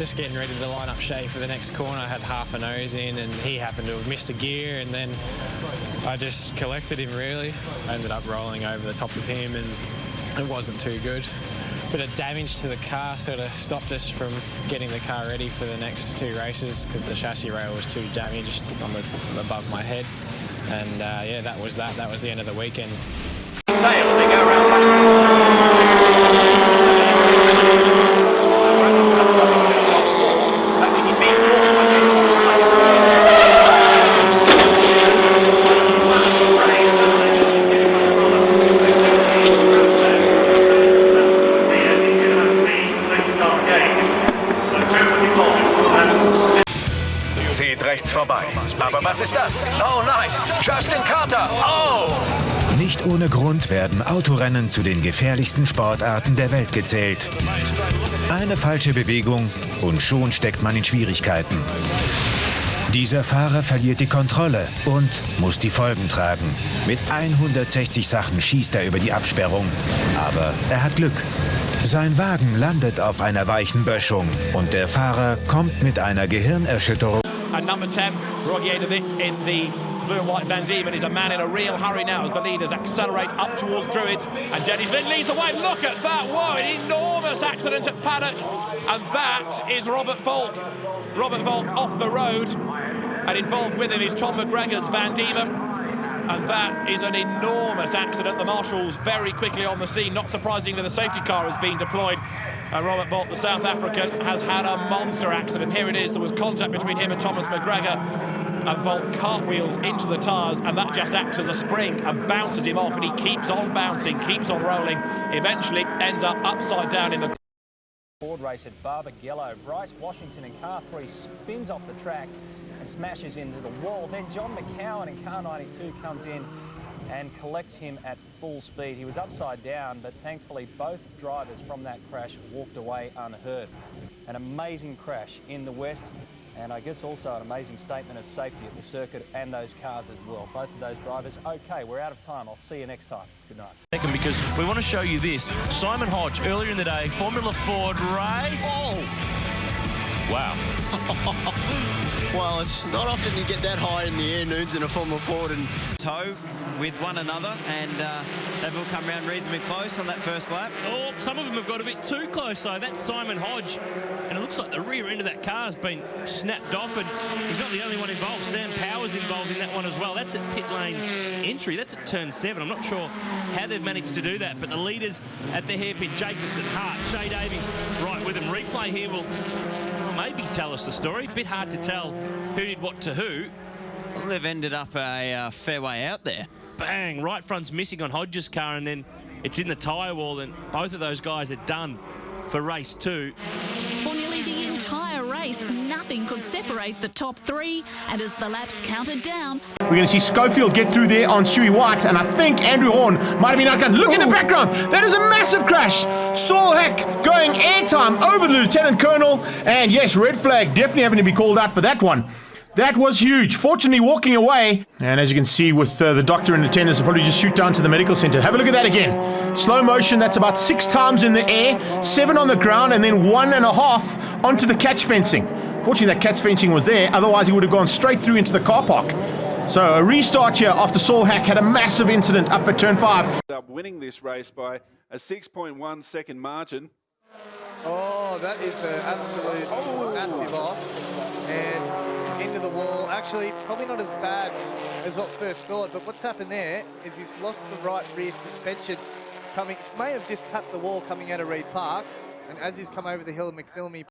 Just getting ready to line up Shay for the next corner. I had half a nose in and he happened to have missed a gear, and then I just collected him really. I ended up rolling over the top of him and it wasn't too good. Bit of damage to the car sort of stopped us from getting the car ready for the next two races because the chassis rail was too damaged on the above my head. And yeah, that was that. That was the end of the weekend. Zieht rechts vorbei. Aber was ist das? Oh nein, Justin Carter. Oh! Nicht ohne Grund werden Autorennen zu den gefährlichsten Sportarten der Welt gezählt. Eine falsche Bewegung und schon steckt man in Schwierigkeiten. Dieser Fahrer verliert die Kontrolle und muss die Folgen tragen. Mit 160 Sachen schießt er über die Absperrung. Aber er hat Glück. Sein Wagen landet auf einer weichen Böschung und der Fahrer kommt mit einer Gehirnerschütterung. And number 10, Rogier in the blue and white Van Diemen is a man in a real hurry now as the leaders accelerate up towards Druids. And Dennis Lynn leads the way. Look at that. Whoa, an enormous accident at Paddock. And that is Robert Volk. Robert Volk off the road. And involved with him is Tom McGregor's Van Diemen. And that is an enormous accident. The marshals very quickly on the scene. Not surprisingly, the safety car has been deployed. And Robert Volk, the South African, has had a monster accident. Here it is. There was contact between him and Thomas McGregor. And Volk cartwheels into the tyres, and that just acts as a spring and bounces him off. And he keeps on bouncing, keeps on rolling. Eventually ends up upside down in the Ford race at Barbagallo. Bryce Washington in car 3 spins off the track and smashes into the wall. Then John McCowan in car 92 comes in and collects him at full speed. He was upside down, but thankfully both drivers from that crash walked away unhurt. An amazing crash in the West, and I guess also an amazing statement of safety at the circuit and those cars as well. Both of those drivers, okay, we're out of time. I'll see you next time. Good night. Second, because we want to show you this. Simon Hodge, earlier in the day, Formula Ford race. Oh! Wow. Well, it's not often you get that high in the air, Noons, in a Formula Ford and toe with one another, and they've all come around reasonably close on that first lap. Oh, some of them have got a bit too close, though. That's Simon Hodge. And it looks like the rear end of that car has been snapped off, and he's not the only one involved. Sam Power's involved in that one as well. That's at pit lane entry. That's at turn 7. I'm not sure how they've managed to do that, but the leaders at the hairpin, Jacobson, Hart, Shay Davies, right with them. Replay here will maybe tell us the story. Bit hard to tell who did what to who. Well, they've ended up a fair way out there. Bang, right front's missing on Hodge's car, and then it's in the tyre wall, and both of those guys are done for race 2. For nearly the entire race, nothing could separate the top 3, and as the laps counted down... We're going to see Schofield get through there on Stewie White, and I think Andrew Horn might have been outgunned. Look in the background, that is a massive crash. Saul Hack going airtime over the Lieutenant Colonel, and yes, red flag definitely having to be called out for that one. That was huge. Fortunately, walking away. And as you can see with the doctor in attendance, they'll probably just shoot down to the medical center. Have a look at that again. Slow motion, that's about 6 times in the air, 7 on the ground, and then 1.5 onto the catch fencing. Fortunately, that catch fencing was there. Otherwise, he would have gone straight through into the car park. So a restart here after Saul Hack had a massive incident up at turn 5. Up winning this race by a 6.1 second margin. Oh, that is an absolute massive off. And into the wall. Actually, probably not as bad as what first thought, but what's happened there is he's lost the right rear suspension coming. May have just tapped the wall coming out of Reed Park, and as he's come over the hill of McPhilmy,